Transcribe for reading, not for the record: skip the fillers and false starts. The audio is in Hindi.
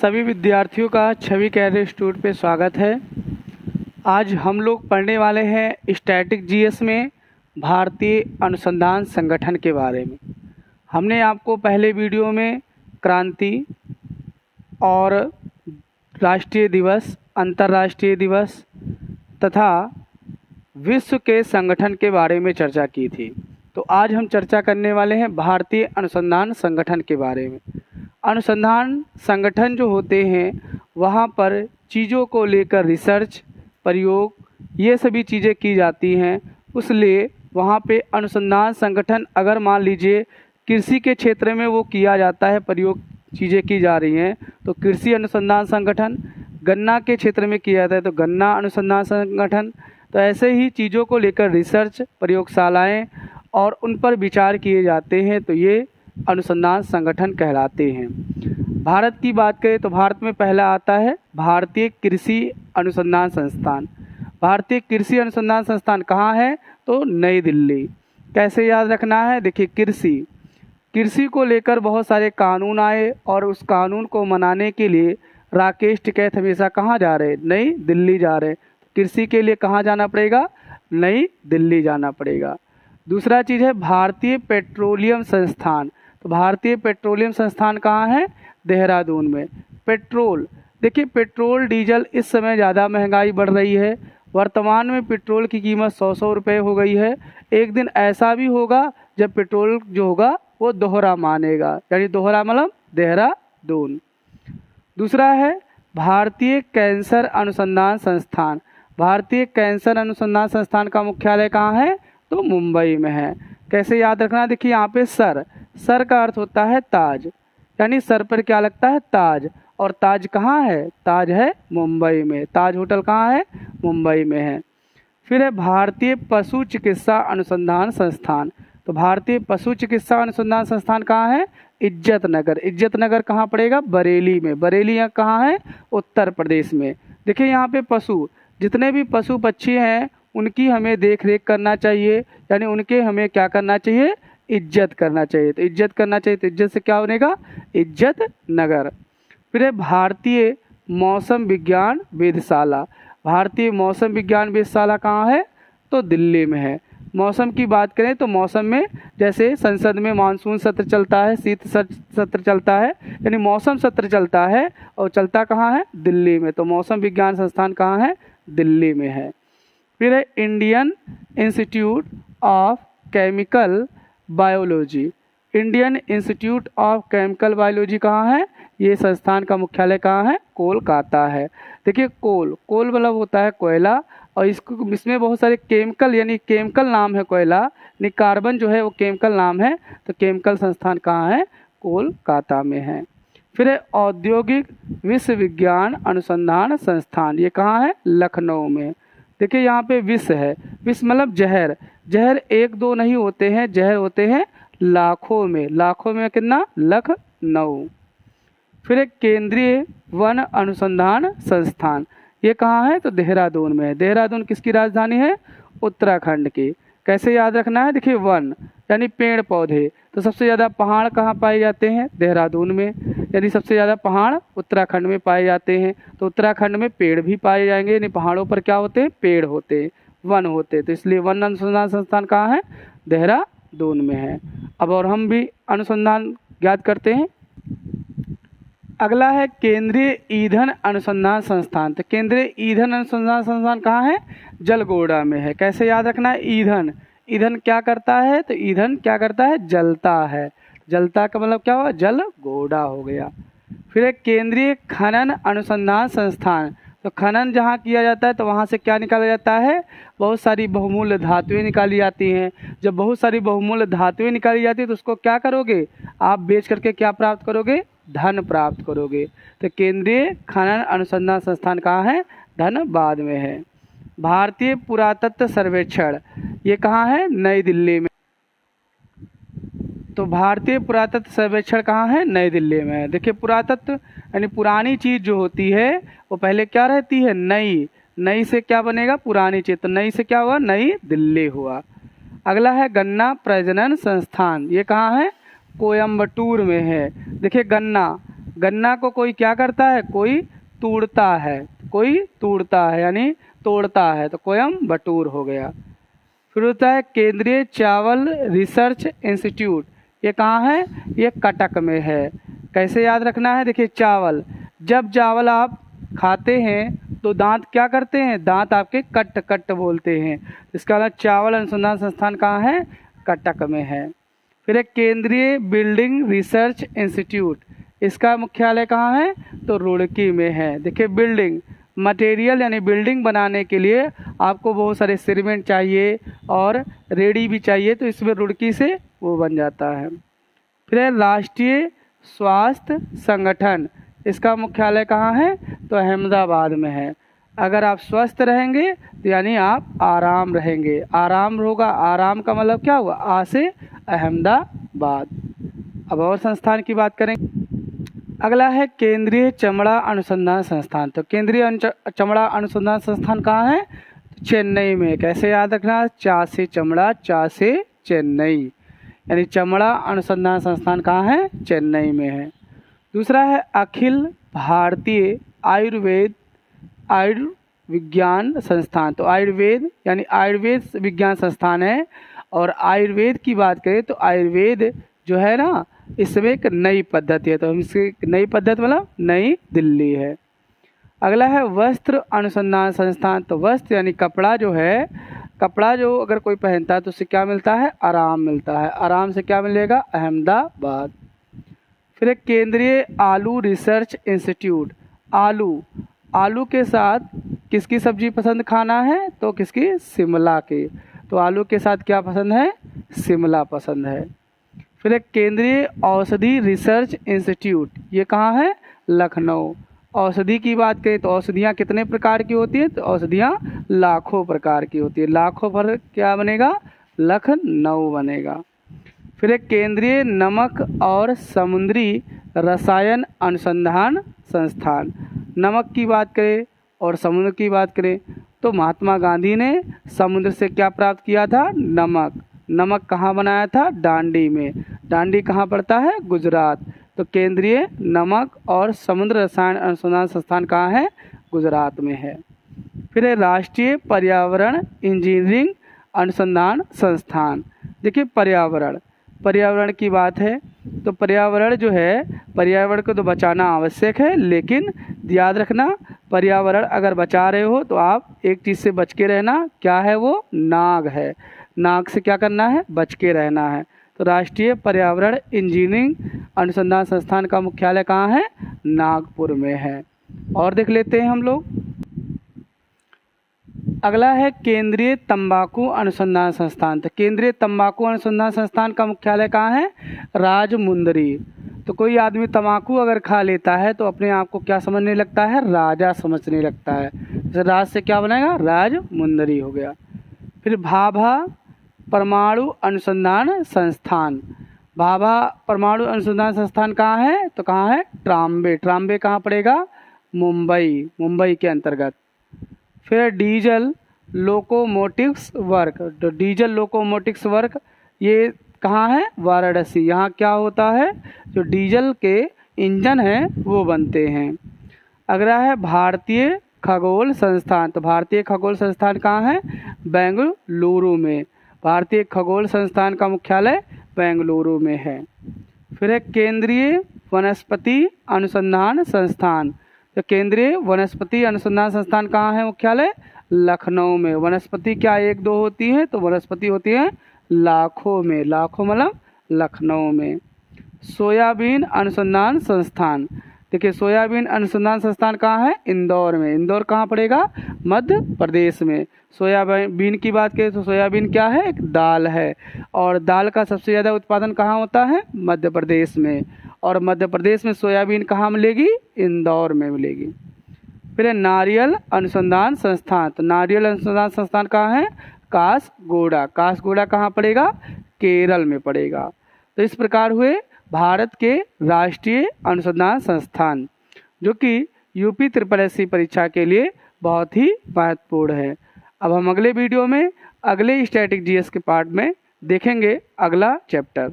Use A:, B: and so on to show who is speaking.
A: सभी विद्यार्थियों का छवि कैरियर इंस्टीट्यूट पे स्वागत है। आज हम लोग पढ़ने वाले हैं स्टैटिक जीएस में भारतीय अनुसंधान संगठन के बारे में। हमने आपको पहले वीडियो में क्रांति और राष्ट्रीय दिवस, अंतर्राष्ट्रीय दिवस तथा विश्व के संगठन के बारे में चर्चा की थी। तो आज हम चर्चा करने वाले हैं भारतीय अनुसंधान संगठन के बारे में। अनुसंधान संगठन जो होते हैं वहाँ पर चीज़ों को लेकर रिसर्च, प्रयोग, ये सभी चीज़ें की जाती हैं। इसलिए वहाँ पे अनुसंधान संगठन, अगर मान लीजिए कृषि के क्षेत्र में वो किया जाता है, प्रयोग चीज़ें की जा रही हैं, तो कृषि अनुसंधान संगठन, गन्ना के क्षेत्र में किया जाता है तो गन्ना अनुसंधान संगठन। तो ऐसे ही चीज़ों को लेकर रिसर्च, प्रयोगशालाएँ और उन पर विचार किए जाते हैं, तो ये अनुसंधान संगठन कहलाते हैं। भारत की बात करें तो भारत में पहला आता है भारतीय कृषि अनुसंधान संस्थान। भारतीय कृषि अनुसंधान संस्थान कहाँ है? तो नई दिल्ली। कैसे याद रखना है? देखिए, कृषि को लेकर बहुत सारे कानून आए और उस कानून को मनाने के लिए राकेश टिकैत हमेशा कहाँ जा रहे? नई दिल्ली जा रहे। कृषि के लिए कहाँ जाना पड़ेगा? नई दिल्ली जाना पड़ेगा। दूसरा चीज़ है भारतीय पेट्रोलियम संस्थान। तो भारतीय पेट्रोलियम संस्थान कहाँ है? देहरादून में। पेट्रोल, देखिए पेट्रोल डीजल इस समय ज़्यादा महंगाई बढ़ रही है। वर्तमान में पेट्रोल की कीमत 100 रुपये हो गई है। एक दिन ऐसा भी होगा जब पेट्रोल जो होगा वो दोहरा मानेगा, यानी दोहरा मतलब देहरादून। दूसरा है भारतीय कैंसर अनुसंधान संस्थान। भारतीय कैंसर अनुसंधान संस्थान का मुख्यालय कहाँ है? तो मुंबई में है। कैसे याद रखना? देखिए यहाँ पे सर का अर्थ होता है ताज, यानी सर पर क्या लगता है? ताज। और ताज कहाँ है? ताज है मुंबई में। ताज होटल कहाँ है? मुंबई में है। फिर है भारतीय पशु चिकित्सा अनुसंधान संस्थान। तो भारतीय पशु चिकित्सा अनुसंधान संस्थान कहाँ है? इज्जतनगर। इज्जतनगर कहाँ पड़ेगा? बरेली में। बरेली यहाँ कहाँ है? उत्तर प्रदेश में। देखिए यहाँ पे पशु, जितने भी पशु पक्षी हैं उनकी हमें देख रेख करना चाहिए, यानी उनके हमें क्या करना चाहिए? इज्जत करना चाहिए। तो इज्जत करना चाहिए, तो इज्जत से क्या बनेगा? इज्जत नगर। फिर है भारतीय मौसम विज्ञान वेधशाला। भारतीय मौसम विज्ञान वेधशाला कहाँ है? तो दिल्ली में है। मौसम की बात करें तो मौसम में जैसे संसद में मानसून सत्र चलता है, शीत सत्र चलता है, यानी मौसम सत्र चलता है और चलता कहाँ है? दिल्ली में। तो मौसम विज्ञान संस्थान कहाँ है? दिल्ली में है। फिर है Indian institute of chemical biology. Indian institute of chemical biology कहाँ है? ये संस्थान का मुख्यालय कहाँ है? कोलकाता है। देखिए कोल मतलब होता है कोयला, और इसमें बहुत सारे केमिकल, यानी केमिकल नाम है कोयला, यानी कार्बन जो है वो केमिकल नाम है। तो केमिकल संस्थान कहाँ है? कोलकाता में है। फिर है औद्योगिक विश्वविज्ञान अनुसंधान संस्थान। ये कहाँ है? लखनऊ में। देखिए यहाँ पे विष है। विष मतलब जहर। जहर एक दो नहीं होते हैं, जहर होते हैं लाखों में। लाखों में कितना? लखनऊ। फिर एक केंद्रीय वन अनुसंधान संस्थान। ये कहाँ है? तो देहरादून में है। देहरादून किसकी राजधानी है? उत्तराखंड की। कैसे याद रखना है? देखिए वन यानी पेड़ पौधे, तो सबसे ज़्यादा पहाड़ कहाँ पाए जाते हैं? देहरादून में। यानी सबसे ज़्यादा पहाड़ उत्तराखंड में पाए जाते हैं। तो उत्तराखंड में पेड़ भी पाए जाएंगे, यानी पहाड़ों पर क्या होते हैं? पेड़ होते हैं, वन होते हैं। तो इसलिए वन अनुसंधान संस्थान कहाँ है? देहरादून में है। अब और हम भी अनुसंधान याद करते हैं। अगला है केंद्रीय ईंधन अनुसंधान संस्थान। तो केंद्रीय ईंधन अनुसंधान संस्थान कहाँ है? जलगोड़ा में है। कैसे याद रखना है? ईंधन, ईंधन क्या करता है? तो ईंधन क्या करता है? जलता है। जलता का मतलब क्या हुआ? जलगोड़ा हो गया। फिर एक केंद्रीय खनन अनुसंधान संस्थान। तो खनन जहाँ किया जाता है तो वहाँ से क्या निकाला जाता है? बहुत सारी बहुमूल्य धातुएं निकाली जाती हैं। जब बहुत सारी बहुमूल्य धातुएं निकाली जाती है तो उसको क्या करोगे? आप बेच करके क्या प्राप्त करोगे? धन प्राप्त करोगे। तो केंद्रीय खनन अनुसंधान संस्थान कहाँ है? धनबाद में है। भारतीय पुरातत्व सर्वेक्षण, ये कहाँ है? नई दिल्ली में। तो भारतीय पुरातत्व सर्वेक्षण कहाँ है? नई दिल्ली में है। देखिए पुरातत्व यानी पुरानी चीज़ जो होती है वो पहले क्या रहती है? नई। नई से क्या बनेगा? पुरानी चीज़। तो नई से क्या हुआ? नई दिल्ली हुआ। अगला है गन्ना प्रजनन संस्थान। ये कहाँ है? कोयम्बटूर में है। देखिए गन्ना, गन्ना को कोई क्या करता है, कोई तोड़ता है, कोई तोड़ता है यानी तोड़ता है, तो कोयम्बटूर हो गया। फिर होता है केंद्रीय चावल रिसर्च इंस्टीट्यूट, ये कहाँ है, ये कटक में है। कैसे याद रखना है, देखिए चावल, जब चावल आप खाते हैं तो दांत क्या करते हैं, दांत आपके कट कट बोलते हैं। इसका मतलब चावल अनुसंधान संस्थान कहाँ है, कटक में है। फिर एक केंद्रीय बिल्डिंग रिसर्च इंस्टीट्यूट, इसका मुख्यालय कहाँ है, तो रुड़की में है। देखिए बिल्डिंग मटेरियल यानी बिल्डिंग बनाने के लिए आपको बहुत सारे सीमेंट चाहिए और रेडी भी चाहिए, तो इसमें रुड़की से वो बन जाता है। फिर है राष्ट्रीय स्वास्थ्य संगठन, इसका मुख्यालय कहाँ है, तो अहमदाबाद में है। अगर आप स्वस्थ रहेंगे तो यानी आप आराम रहेंगे, आराम होगा, आराम का मतलब क्या हुआ, आ से अहमदाबाद। अब और संस्थान की बात करेंगे। अगला है केंद्रीय चमड़ा अनुसंधान संस्थान, तो केंद्रीय चमड़ा अनुसंधान संस्थान कहाँ है, तो चेन्नई में। कैसे याद रखना, चा से चमड़ा, चा से चेन्नई, यानी चमड़ा अनुसंधान संस्थान कहाँ है, चेन्नई में है। दूसरा है अखिल भारतीय आयुर्विज्ञान संस्थान, तो आयुर्वेद यानी आयुर्वेद विज्ञान संस्थान है। और आयुर्वेद की बात करें तो आयुर्वेद जो है ना, इसमें एक नई पद्धति है, तो हम इसकी नई पद्धति मतलब नई दिल्ली है। अगला है वस्त्र अनुसंधान संस्थान, तो वस्त्र यानी कपड़ा जो है, कपड़ा जो अगर कोई पहनता है तो उससे क्या मिलता है, आराम मिलता है। आराम से क्या मिलेगा, अहमदाबाद। फिर एक केंद्रीय आलू रिसर्च इंस्टीट्यूट, आलू, आलू के साथ किसकी सब्जी पसंद खाना है, तो किसकी, शिमला की, तो आलू के साथ क्या पसंद है, शिमला पसंद है। फिर एक केंद्रीय औषधि रिसर्च इंस्टीट्यूट, ये कहाँ है, लखनऊ। औषधि की बात करें तो औषधियाँ कितने प्रकार की होती हैं, तो औषधियाँ लाखों प्रकार की होती है, लाखों पर क्या बनेगा, लखनऊ बनेगा। फिर एक केंद्रीय नमक और समुद्री रसायन अनुसंधान संस्थान, नमक की बात करें और समुद्र की बात करें तो महात्मा गांधी ने समुद्र से क्या प्राप्त किया था, नमक। नमक कहाँ बनाया था, दांडी में। दांडी कहाँ पड़ता है, गुजरात। तो केंद्रीय नमक और समुद्र रसायन अनुसंधान संस्थान कहाँ है, गुजरात में है। फिर है राष्ट्रीय पर्यावरण इंजीनियरिंग अनुसंधान संस्थान। देखिए पर्यावरण, पर्यावरण की बात है तो पर्यावरण जो है, पर्यावरण को तो बचाना आवश्यक है, लेकिन याद रखना पर्यावरण अगर बचा रहे हो तो आप एक चीज़ से बच के रहना, क्या है वो, नाग है। नाग से क्या करना है, बच के रहना है। तो राष्ट्रीय पर्यावरण इंजीनियरिंग अनुसंधान संस्थान का मुख्यालय कहाँ है, नागपुर में है। और देख लेते हैं हम लोग। अगला है केंद्रीय तंबाकू अनुसंधान संस्थान, तो केंद्रीय तंबाकू अनुसंधान संस्थान का मुख्यालय कहाँ है, राजमुंदरी। तो कोई आदमी तंबाकू अगर खा लेता है तो अपने आप को क्या समझने लगता है, राजा समझने लगता है। जैसे राज से क्या बनेगा, राजमुंदरी हो गया। फिर भाभा परमाणु अनुसंधान संस्थान, भाभा परमाणु अनुसंधान संस्थान कहाँ है, तो कहाँ है, ट्राम्बे। ट्राम्बे कहाँ पड़ेगा, मुंबई, मुंबई के अंतर्गत। फिर डीजल लोकोमोटिव्स वर्क, तो डीजल लोकोमोटिव्स वर्क ये कहाँ है, वाराणसी। यहाँ क्या होता है, जो डीजल के इंजन हैं वो बनते हैं। अगला है भारतीय खगोल संस्थान, तो भारतीय खगोल संस्थान कहाँ है, बेंगलुरु में। भारतीय खगोल संस्थान का मुख्यालय बेंगलुरु में है। फिर एक केंद्रीय वनस्पति अनुसंधान संस्थान, तो केंद्रीय वनस्पति अनुसंधान संस्थान कहाँ है, मुख्यालय लखनऊ में। वनस्पति क्या एक दो होती है, तो वनस्पति होती है लाखों में, लाखों मतलब लखनऊ में। सोयाबीन अनुसंधान संस्थान, देखिए सोयाबीन अनुसंधान संस्थान कहाँ है, इंदौर में। इंदौर कहाँ पड़ेगा, मध्य प्रदेश में। सोयाबीन की बात करें तो सोयाबीन क्या है, एक दाल है, और दाल का सबसे ज़्यादा उत्पादन कहाँ होता है, मध्य प्रदेश में। और मध्य प्रदेश में सोयाबीन कहाँ मिलेगी, इंदौर में मिलेगी। फिर नारियल अनुसंधान संस्थान, तो नारियल अनुसंधान संस्थान कहाँ है, कासगोड़ा। कासगोड़ा कहाँ पड़ेगा, केरल में पड़ेगा। तो इस प्रकार हुए भारत के राष्ट्रीय अनुसंधान संस्थान, जो कि यूपी SSC परीक्षा के लिए बहुत ही महत्वपूर्ण है। अब हम अगले वीडियो में अगले स्टैटिक GS के पार्ट में देखेंगे अगला चैप्टर।